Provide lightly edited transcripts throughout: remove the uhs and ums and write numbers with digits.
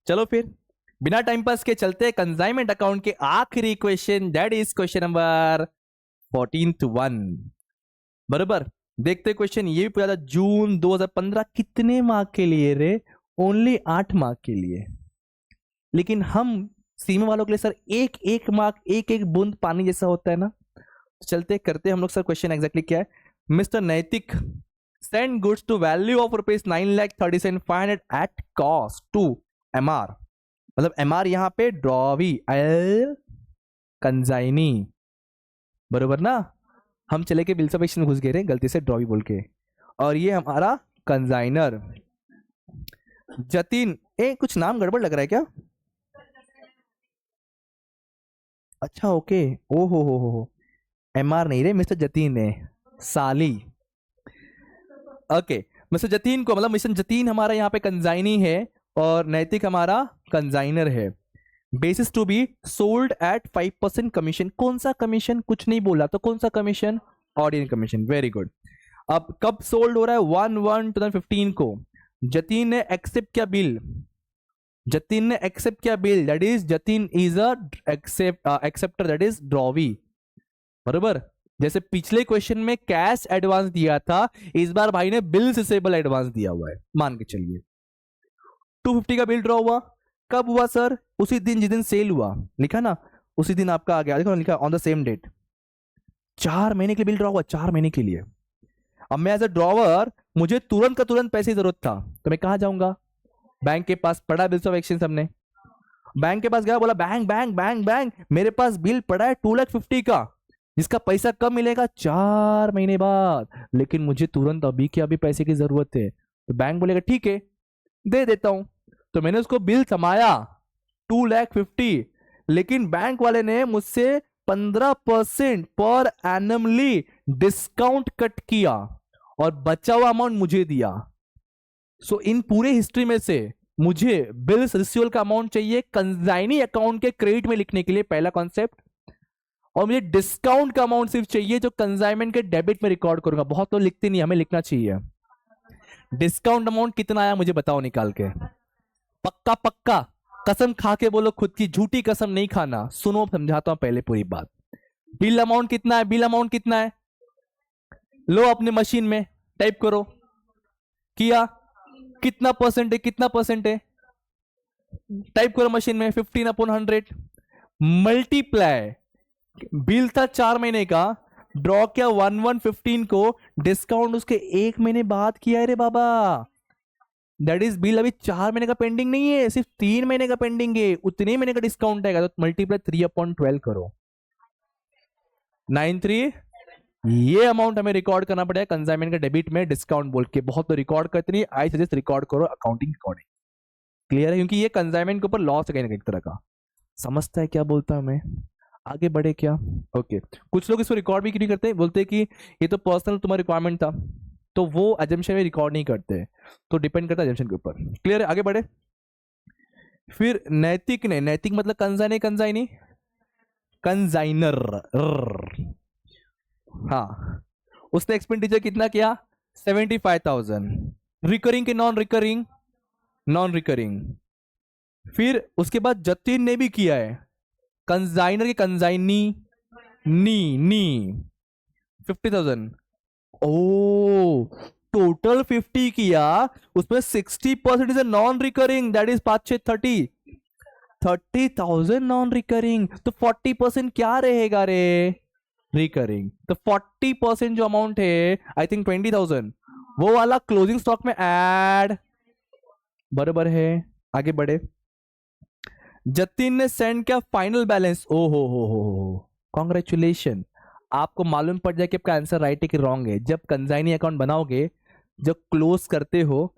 चलो फिर बिना टाइम पास के चलते कंसाइनमेंट अकाउंट के आखिरी question, that is question number 14th 1। बराबर। देखते क्वेश्चन ये भी पूछा था जून 2015, कितने मार्क के लिए रे? ओनली 8 मार्क के लिए। लेकिन हम सीमे वालों के लिए सर एक एक मार्क, एक एक बूंद पानी जैसा होता है ना। तो चलते करते हम लोग सर क्वेश्चन एग्जैक्टली क्या है। Mister Naitik send goods to value of ₹9,37,500 at cost to MR. मतलब एमआर यहां पे ड्रॉवी कंजाइनी, बरोबर ना। हम चले के बिल सब्सक्रिप्शन में घुस गए रे गलती से ड्रॉवी बोल के, और ये हमारा कंजाइनर जतिन। कुछ नाम गड़बड़ लग रहा है क्या? अच्छा ओके, ओ हो एमआर नहीं रे, मिस्टर जतीन है, साली। ओके, मिस्टर जतीन को मतलब मिस्टर जतीन हमारा यहाँ पे कंजाइनी है और नैतिक हमारा कंजाइनर है। Basis to be sold at 5% commission. कौन सा कमीशन? कुछ नहीं बोला, तो कौन सा commission? Ordinary commission. Very good. अब कब सोल्ड हो रहा है? 1/1/2015 को। जतीन ने एक्सेप्ट किया बिल, जतिन ने एक्सेप्ट किया bill, that is Jatin is a acceptor, that is drawee. बरोबर। जैसे पिछले क्वेश्चन में कैश एडवांस दिया था, इस बार भाई ने बिल रिसीवेबल एडवांस दिया हुआ है, मान के चलिए। 250 का बिल ड्रॉ हुआ। कब हुआ सर? उसी दिन जिस दिन सेल हुआ, लिखा ना, उसी दिन आपका आ गया, देखो लिखा ऑन द सेम डेट। 4 महीने के लिए बिल ड्रॉ हुआ, 4 महीने के लिए। अब मैं एज अ ड्रॉवर, मुझे तुरंत का तुरंत पैसे की जरूरत था, तो मैं कहां जाऊंगा? बैंक के पास पड़ा बिल्स ऑफ एक्सचेंज। हमने बैंक के पास गया, बोला बैंक बैंक बैंक बैंक मेरे पास बिल पड़ा है 2,50,000 का, जिसका पैसा कब मिलेगा? 4 महीने बाद, लेकिन मुझे तुरंत अभी के अभी पैसे की जरूरत है। तो बैंक बोलेगा ठीक है दे देता हूं। तो मैंने उसको बिल समाया 2,50,000, लेकिन बैंक वाले ने मुझसे 15% पर एनमली डिस्काउंट कट किया और बचा हुआ अमाउंट मुझे दिया। सो इन पूरे हिस्ट्री में से मुझे बिल्स रिसीवेबल का अमाउंट चाहिए कंसाइनी अकाउंट के क्रेडिट में लिखने के लिए, पहला कॉन्सेप्ट। और मुझे डिस्काउंट का अमाउंट सिर्फ चाहिए जो कंसाइनमेंट के डेबिट में रिकॉर्ड करूंगा। बहुत तो लिखते नहीं, हमें लिखना चाहिए। डिस्काउंट अमाउंट कितना आया मुझे बताओ निकाल के, पक्का पक्का कसम खा के बोलो, खुद की झूठी कसम नहीं खाना। सुनो समझाता हूं पहले पूरी बात। बिल अमाउंट कितना है? बिल अमाउंट कितना है? लो अपने मशीन में टाइप करो। किया? कितना परसेंट है? कितना परसेंट है? टाइप करो मशीन में 15/100 मल्टीप्लाई। बिल था 4 महीने का, ड्रॉ किया 1/1/15 को, डिस्काउंट उसके 1 महीने बाद किया है रे बाबा। दैट इज बिल अभी 4 महीने का पेंडिंग नहीं है, सिर्फ 3 महीने का पेंडिंग है, उतने महीने का डिस्काउंट आएगा। तो मल्टीप्लाई 3/12 करो, 93। ये अमाउंट हमें रिकॉर्ड करना पड़ेगा कंसाइनमेंट के डेबिट में डिस्काउंट बोल के। बहुत तो रिकॉर्ड करते नहीं, आई सजेस्ट रिकॉर्ड करो अकाउंटिंग अकॉर्डिंग। क्लियर है? क्योंकि ये कंसाइनमेंट के ऊपर लॉस है कहीं ना कहीं तरह का। समझता है क्या बोलता हूं मैं? आगे बढ़े क्या? ओके। कुछ लोग इसको रिकॉर्ड भी क्यों नहीं करते, बोलते हैं कि ये तो पर्सनल तुम्हारा रिक्वायरमेंट था, तो वो एजम्पशन में रिकॉर्ड नहीं करते। तो डिपेंड करता है एजम्पशन के ऊपर। क्लियर है? आगे बढ़े। फिर नैतिक ने, नैतिक मतलब कंसाइनी, कंसाइनी कंसाइनर, हाँ, उसने एक्सपेंडिचर कितना किया? 75,000। रिकरिंग के नॉन रिकरिंग? Non recurring. फिर उसके बाद जतिन ने भी किया है, कंसाइनर के कंसाइनी नी 50,000। ओ, टोटल 50 किया, उसमें 60% is non recurring, that is 5 6 30 non recurring. तो 40% क्या रहेगा रे? रिकरिंग। तो 40% जो अमाउंट है, आई थिंक 20,000, वो वाला क्लोजिंग स्टॉक में ऐड। बराबर है। आगे बढ़े। जतिन ने सेंड किया फाइनल बैलेंस। ओ हो, कॉन्ग्रेचुलेशन। आपको मालूम पड़ जाए कि आपका आंसर राइट है कि रॉन्ग है जब कंसाइनी अकाउंट बनाओगे, जब क्लोज करते हो,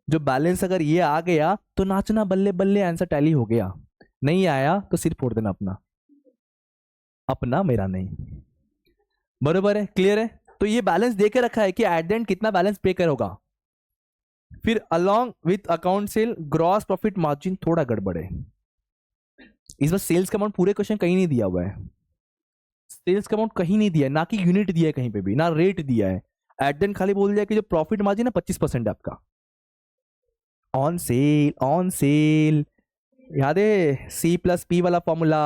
जो बैलेंस अगर ये आ गया तो नाचना बल्ले बल्ले, आंसर टैली हो गया। नहीं आया तो सिर फोड़ देना अपना, अपना मेरा नहीं। बरोबर है? क्लियर है? तो ये बैलेंस देके रखा है कि एट द एंड कितना बैलेंस पे करोगा। फिर along with account cell gross profit margin थोड़ा गड़बड़ है। इस बार सेल्स का अमाउंट पूरे क्वेश्चन कहीं नहीं दिया हुआ है, सेल्स का अमाउंट कहीं नहीं दिया है, ना कि यूनिट दिया है कहीं पे भी, ना रेट दिया है। एट देन खाली बोल दिया कि जो प्रॉफिट मार्जिन है 25% है आपका, ऑन सेल ऑन सेल। याद है सी प्लस पी वाला फॉर्मूला,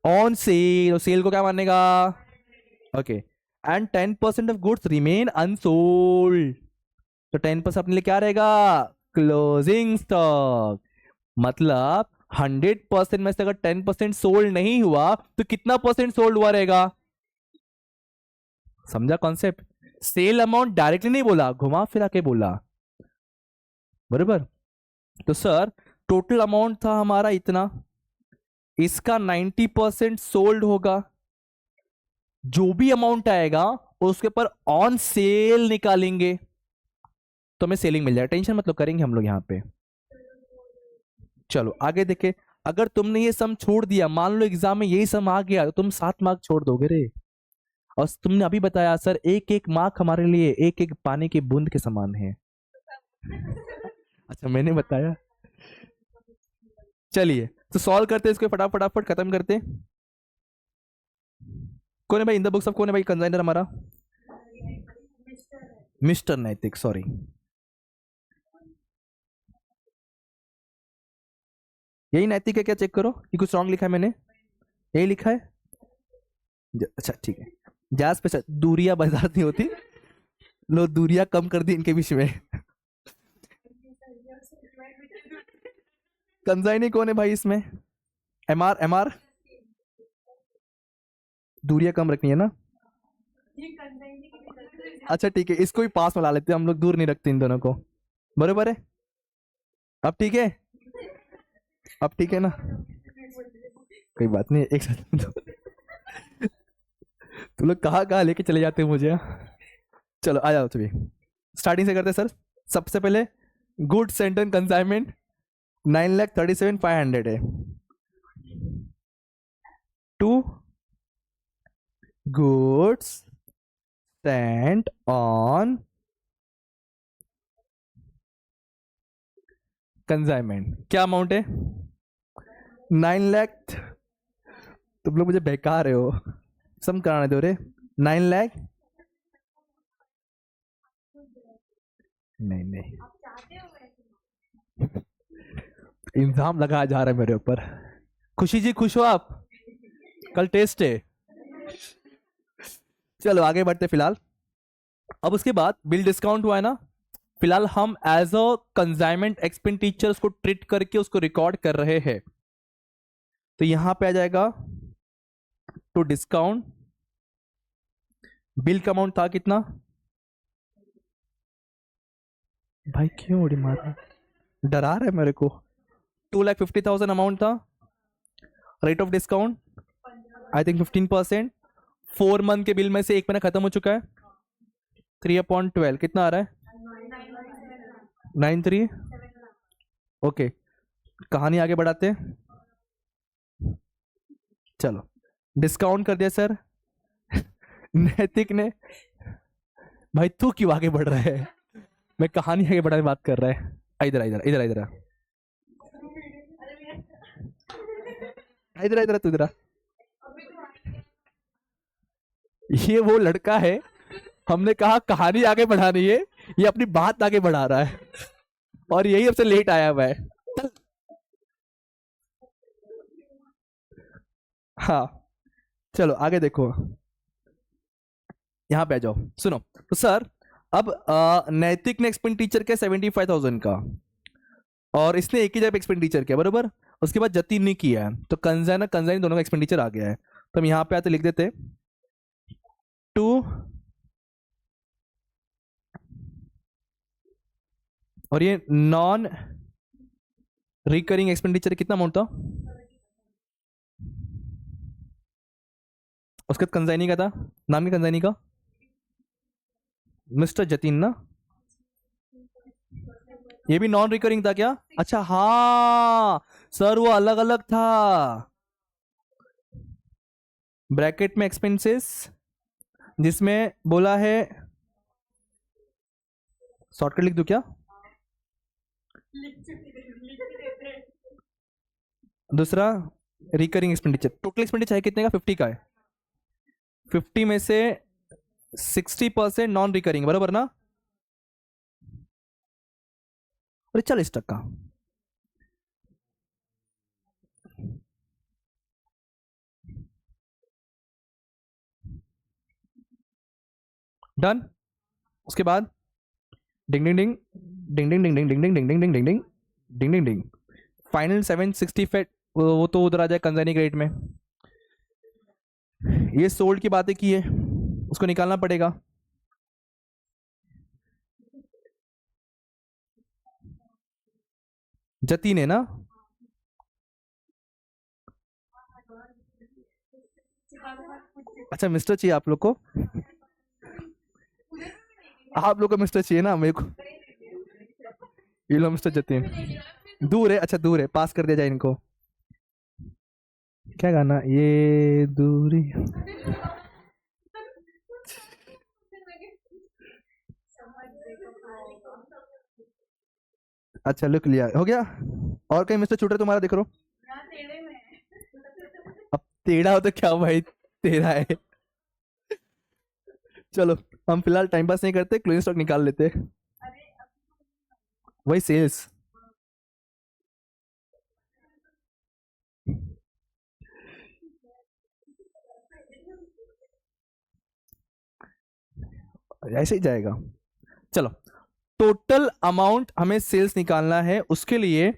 ऑन सेल, सेल को क्या मानेगा, okay, and 10% of goods remain unsold, तो 10% अपने लिए क्या रहेगा, क्लोजिंग स्टॉक। मतलब 100% में से अगर 10% सोल्ड नहीं हुआ तो कितना परसेंट सोल्ड हुआ रहेगा, समझा कॉन्सेप्ट। सेल अमाउंट डायरेक्टली नहीं बोला, घुमा फिरा के बोला, बराबर। तो सर टोटल अमाउंट था हमारा इतना, इसका 90% सोल्ड होगा, जो भी अमाउंट आएगा उसके ऊपर ऑन सेल निकालेंगे तो हमें सेलिंग मिल जाएगा, टेंशन मतलब करेंगे हम लोग यहां पे। चलो आगे देखे, अगर तुमने ये सम छोड़ दिया, मान लो एग्जाम में यही सम आ गया तो तुम 7 मार्क छोड़ दोगे रे। और तुमने अभी बताया सर एक एक मार्क हमारे लिए एक एक पानी की बूंद के समान है। अच्छा मैंने बताया। चलिए तो सॉल्व करते इसको फटाफट खत्म करते। कौन है भाई इन द बुक्स ऑफ, कौन है भाई कंजाइनर हमारा, मिस्टर नैतिक, सॉरी। यही नैतिक है क्या, चेक करो कि कुछ रॉन्ग लिखा है मैंने, यही लिखा है। अच्छा ठीक है, जैस पे दूरियां बाजार नहीं होती, लो दूरियां कम कर दी इनके बीच में। कंजाइनी कौन है भाई इसमें, एमआर, एमआर दूरियां कम रखनी है ना, अच्छा ठीक है, इसको भी पास में ला लेते हैं हम लोग, दूर नहीं रखते इन दोनों को, बरोबर है। अब ठीक है, अब ठीक है ना, कोई बात नहीं, एक साथ तुम लोग कहाँ कहाँ लेके चले जाते हो मुझे, हाँ? चलो आ जाओ तुम्हें, स्टार्टिंग से करते हैं सर। सबसे पहले गुड्स एंड कंसाइनमेंट 9,37,500 है, to goods stand on consignment, क्या अमाउंट है 9 लाख, तुम लोग मुझे बेकार रहे हो, सम कराने दो रे, 9 लाख, नहीं नहीं इल्जाम लगाया जा रहा है मेरे ऊपर। खुशी जी खुश हो आप, कल टेस्ट है। चलो आगे बढ़ते फिलहाल। अब उसके बाद बिल डिस्काउंट हुआ है ना, फिलहाल हम एज अ कंसाइनमेंट एक्सपेंडिचर उसको ट्रीट करके उसको रिकॉर्ड कर रहे हैं, तो यहां पे आ जाएगा टू डिस्काउंट, बिल का अमाउंट था कितना, भाई क्यों उड़ी मार रहा, डरा रहा है मेरे को, 2,50,000 अमाउंट था, rate of discount I think 15%, 4 month के बिल में से 1 महीना खत्म हो चुका है, 3/12 कितना आ रहा है 93, ओके, कहानी आगे बढ़ाते हैं। चलो डिस्काउंट कर दिया सर। नैतिक ने, भाई तू क्यों आगे बढ़ रहा है, मैं कहानी आगे बढ़ाने बात कर रहा है, इधर इधर इधर इधर इधर इधर तू इधर, ये वो लड़का है, हमने कहा कहानी आगे बढ़ानी है, ये अपनी बात आगे बढ़ा रहा है और यही सबसे लेट आया हुआ है। हाँ चलो आगे देखो, यहां पे आ जाओ, सुनो तो सर अब नैतिक ने एक्सपेंडिचर किया 75,000 का, और इसने एक ही जगह एक्सपेंडिचर किया, बरोबर, उसके बाद जतीन ने किया है, तो कंजाइनर कंजाइन दोनों का एक्सपेंडिचर आ गया है, तो हम यहां पे आते लिख देते टू, और ये नॉन रिकरिंग एक्सपेंडिचर कितना अमाउंट था, उसके बाद कंजाइनी का था, नाम क्या कंजाइनी का, मिस्टर जतीन ना, ये भी नॉन रिकरिंग था क्या, अच्छा हाँ सर वो अलग अलग था, ब्रैकेट में एक्सपेंसेस जिसमें बोला है, शॉर्टकट लिख दूं क्या, दूसरा रिकरिंग एक्सपेंडिचर, टोटल एक्सपेंडिचर है कितने का, 50 का है, 50 में से 60% नॉन रिकरिंग, बराबर ना, अरे 40%, डन। उसके बाद डिंग डिंग डिंग डिंग डिंग डिंग डिंग डिंग डिंग डिंग डिंग डिंग डिंग डिंग डिंग डिंग। फाइनल 760 फेट वो तो उधर आ जाए कंजाइनी ग्रेड में। ये सोल्ड की बातें की है, उसको निकालना पड़ेगा। जतीन है ना? अच्छा मिस्टर चाहिए आप लोग को? आप लोग को मिस्टर चाहिए ना, मेरे को ये लो मिस्टर जतीन। दूर है, अच्छा दूर है, पास कर दिया जाए इनको। क्या गाना? ये दूरी। अच्छा लिख लिया, हो गया। और कहीं मिस्टर शूटर तुम्हारा देख लो। अब टेढ़ा हो तो क्या भाई, तेरा है। चलो हम फिलहाल टाइम पास नहीं करते, क्लोजिंग स्टॉक निकाल लेते। वही सेल्स। ऐसे ही जाएगा। चलो टोटल अमाउंट हमें सेल्स निकालना है, उसके लिए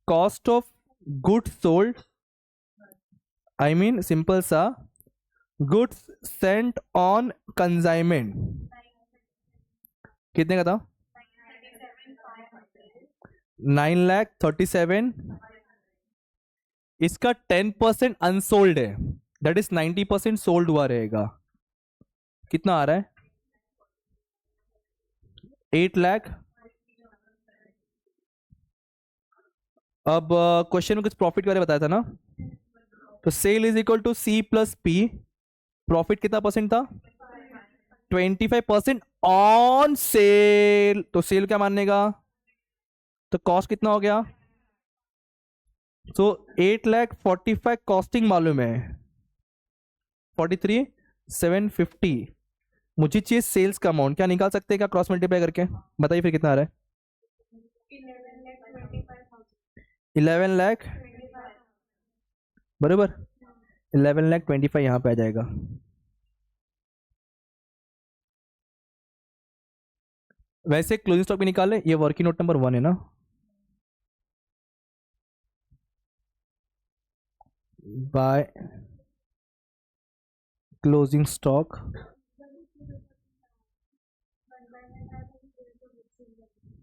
cost of goods sold, I mean simple सा गुड्स सेंट ऑन कंसाइनमेंट कितने का था? 9,37,000। इसका 10% अनसोल्ड है, दैट इज 90% सोल्ड हुआ रहेगा। कितना आ रहा है? 8 लाख। अब क्वेश्चन में कुछ प्रॉफिट के बारे में बताया था ना, तो sale is equal to C plus P. Profit कितना परसेंट था? 25% ऑन सेल, तो सेल क्या मानेगा? तो कॉस्ट कितना हो गया? तो 8,45,000 कॉस्टिंग मालूम है, 43,750। मुझे चाहिए सेल्स का अमाउंट, क्या निकाल सकते हैं क्या क्रॉस मल्टीप्लाई करके? बताइए फिर कितना आ रहा है? 11 लाख बराबर। 11,25,000 यहाँ पे आ जाएगा। वैसे क्लोजिंग स्टॉक भी निकाले, ये वर्किंग नोट नंबर 1 है ना, by closing stock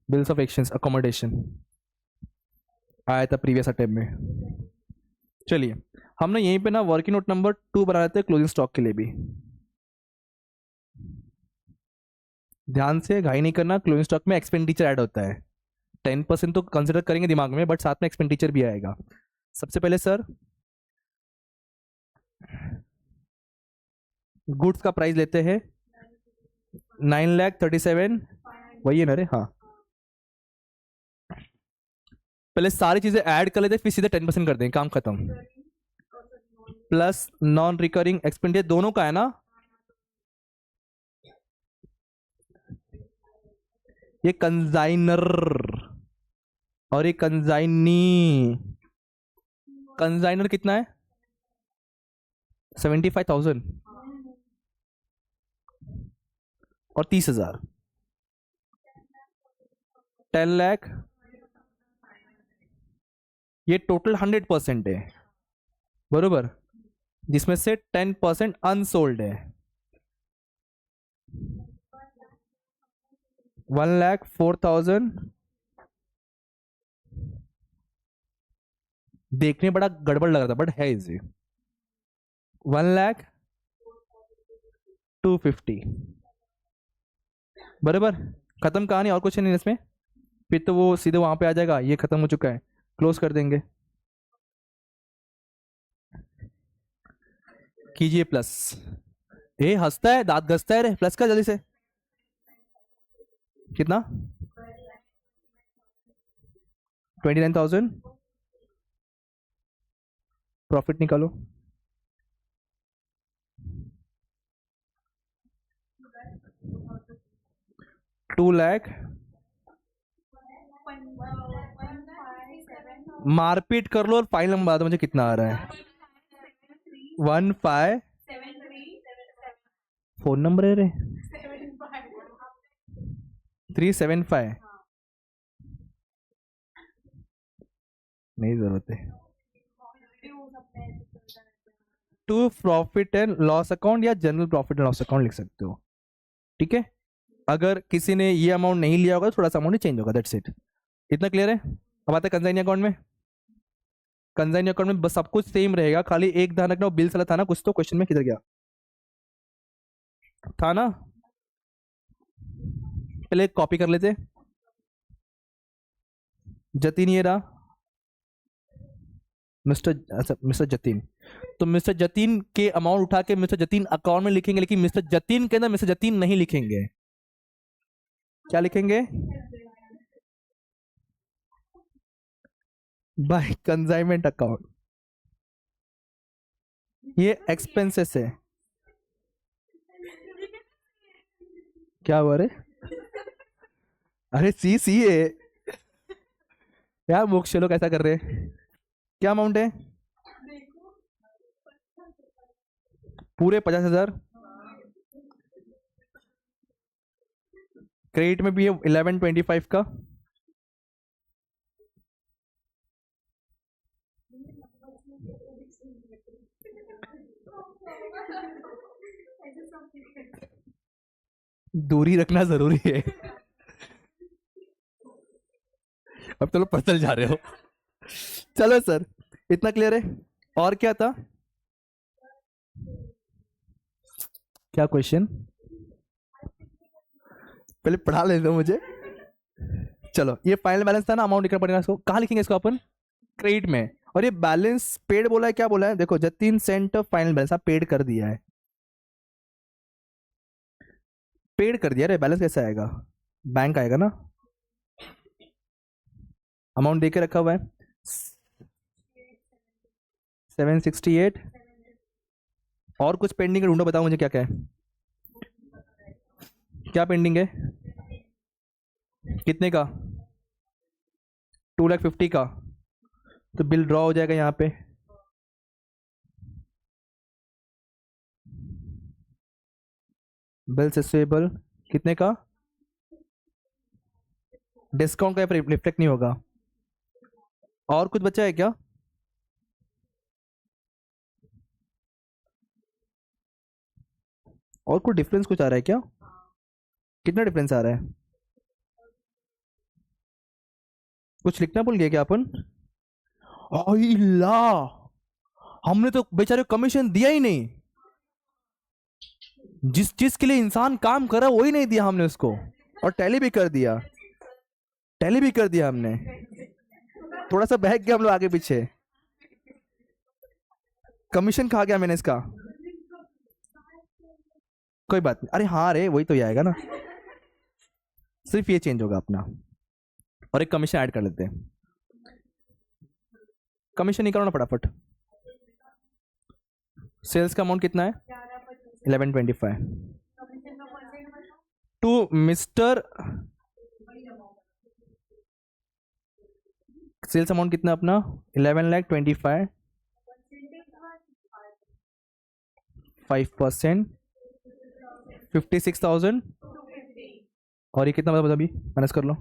bills of exchange accommodation आया था प्रीवियस अटेम्प्ट में। चलिए हमने यहीं पे ना वर्किंग नोट नंबर 2 बना लेते हैं क्लोजिंग स्टॉक के लिए भी। ध्यान से, घाई नहीं करना, क्लोजिंग स्टॉक में एक्सपेंडिचर ऐड होता है। 10% तो कंसिडर करेंगे दिमाग में, बट साथ में एक्सपेंडिचर भी आएगा। सबसे पहले सर गुड्स का प्राइस लेते हैं 9,37,000, वही है ना रे? हाँ, पहले सारी चीजें ऐड कर लेते, फिर सीधे 10% कर देंगे, काम खत्म। प्लस नॉन रिकरिंग एक्सपेंडिचर दोनों का है ना, ये कंजाइनर और ये कंजाइनी। कंजाइनर कितना है? 75,000 और 30,000, 10 लाख। ये टोटल 100% है बरोबर, जिसमें से 10% अनसोल्ड है। 1,04,000। देखने बड़ा गड़बड़ लग रहा था, बट है इजी। 1,02,50 बराबर। खत्म कहानी, और कुछ नहीं इसमें। फिर तो वो सीधे वहां पे आ जाएगा, ये खत्म हो चुका है, क्लोज कर देंगे। कीजिए प्लस। ए हंसता है, दांत घसता है रे, प्लस का जल्दी से। कितना? 29,000। प्रॉफिट निकालो। 2 लाख। मारपीट कर लो और फाइनल नंबर बता दो मुझे कितना आ रहा है। 15। फोन नंबर है रे, 375 नहीं जरूरत है। To profit and loss account या general profit and loss account लिख सकते हो, ठीक है। अगर किसी ने ये अमाउंट नहीं लिया होगा तो थोड़ा सा अमाउंट ही चेंज होगा, दैट्स इट। इतना क्लियर है। अब आता है कंसाइनी अकाउंट में। कंसाइनी अकाउंट में बस सब कुछ सेम रहेगा, खाली एक ध्यान रखना, बिल्स वाला था ना कुछ, तो क्वेश्चन में किधर गया था ना, पहले कॉपी कर लेते। जतीन ये रहा मिस्टर, अच्छा मिस्टर जतीन, तो मिस्टर जतीन के अमाउंट उठा के मिस्टर जतीन अकाउंट में लिखेंगे, लेकिन मिस्टर जतीन के अंदर मिस्टर जतीन नहीं लिखेंगे। क्या लिखेंगे? By consignment account. ये एक्सपेंसेस है। क्या हुआ रे? अरे सी है यार, मोक्ष लोग ऐसा कर रहे हैं। क्या अमाउंट है? पूरे 50,000। क्रेडिट में भी है 1125 का। दूरी रखना जरूरी है। अब तो लोग पतल जा रहे हो। चलो सर, इतना क्लियर है। और क्या था? क्या क्वेश्चन? पहले पढ़ा ले दो मुझे। चलो, ये फाइनल बैलेंस था ना, अमाउंट लिखना पड़ेगा इसको। कहाँ लिखेंगे इसको अपन? क्रेडिट में। और ये बैलेंस पेड बोला है, क्या बोला है? देखो, Jatin sent final balance paid कर दिया है, पेड कर दिया रे। बैलेंस कैसे आएगा? बैंक आएगा ना, अमाउंट देके रखा हुआ है 768। और कुछ पेंडिंग है, ढूंढो, बताओ मुझे क्या क्या है। क्या पेंडिंग है? कितने का? 2,50,000 का। तो बिल ड्रॉ हो जाएगा यहाँ पे। बिल रिसीवेबल कितने का? डिस्काउंट का रिफ्लेक्ट नहीं होगा। और कुछ बचा है क्या? और कुछ डिफरेंस कुछ आ रहा है क्या? कितना डिफरेंस आ रहा है? कुछ लिखना भूल गया क्या अपन? ला, हमने तो बेचारे कमीशन दिया ही नहीं। जिस चीज के लिए इंसान काम कर रहा है वही नहीं दिया हमने उसको। और टैली भी कर दिया, टैली भी कर दिया हमने। थोड़ा सा बहक गया हम लोग आगे पीछे। कमीशन खा गया मैंने इसका। कोई बात नहीं, अरे हाँ रे, वही तो ये आएगा ना। सिर्फ ये चेंज होगा अपना, और एक कमीशन ऐड कर लेते हैं। कमीशन निकालो ना फटाफट। सेल्स का अमाउंट कितना है? 1125। टू मिस्टर, सेल्स अमाउंट कितना अपना? 11,25,000। 5% 56,000। और ये कितना मतलब अभी माइनस कर लो।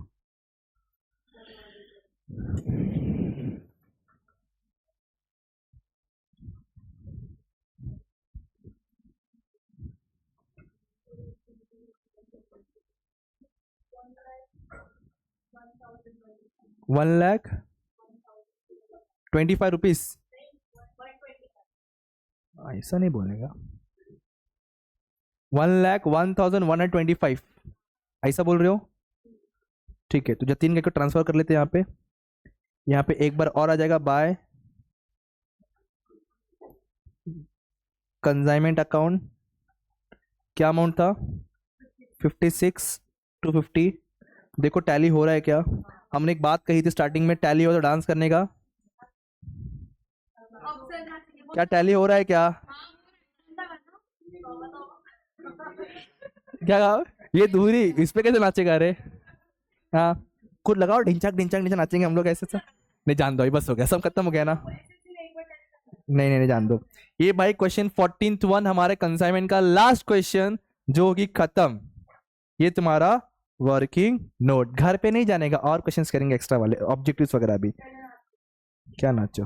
₹1,25,000। ऐसा नहीं बोलेगा। 1,01,125 ऐसा बोल रहे हो? ठीक है, तो जतीन को ट्रांसफर कर लेते हैं यहाँ पे। यहाँ पे एक बार और आ जाएगा, बाय कंसाइनमेंट अकाउंट। क्या अमाउंट था? 56,250। देखो टैली हो रहा है क्या? हमने एक बात कही थी स्टार्टिंग में, टैली हो तो डांस करने का। क्या टैली हो रहा है क्या? क्या कहा? ये दूरी इस पे कैसे नाचेगा रे? हाँ, खुद लगाओ, ढिंचक ढिंचक ढिंचक नाचेंगे हम लोग ऐसे से। नहीं, जान दो, बस हो गया, सब खत्म हो गया ना। नहीं नहीं नहीं, जान दो। ये भाई क्वेश्चन 14th 1 हमारे कंसाइनमेंट का लास्ट क्वेश्चन जो होगी खत्म। ये तुम्हारा वर्किंग नोट। घर पे नहीं जानेगा, और क्वेश्चंस करेंगे एक्स्ट्रा वाले, ऑब्जेक्टिव्स वगैरह भी। क्या नाचो।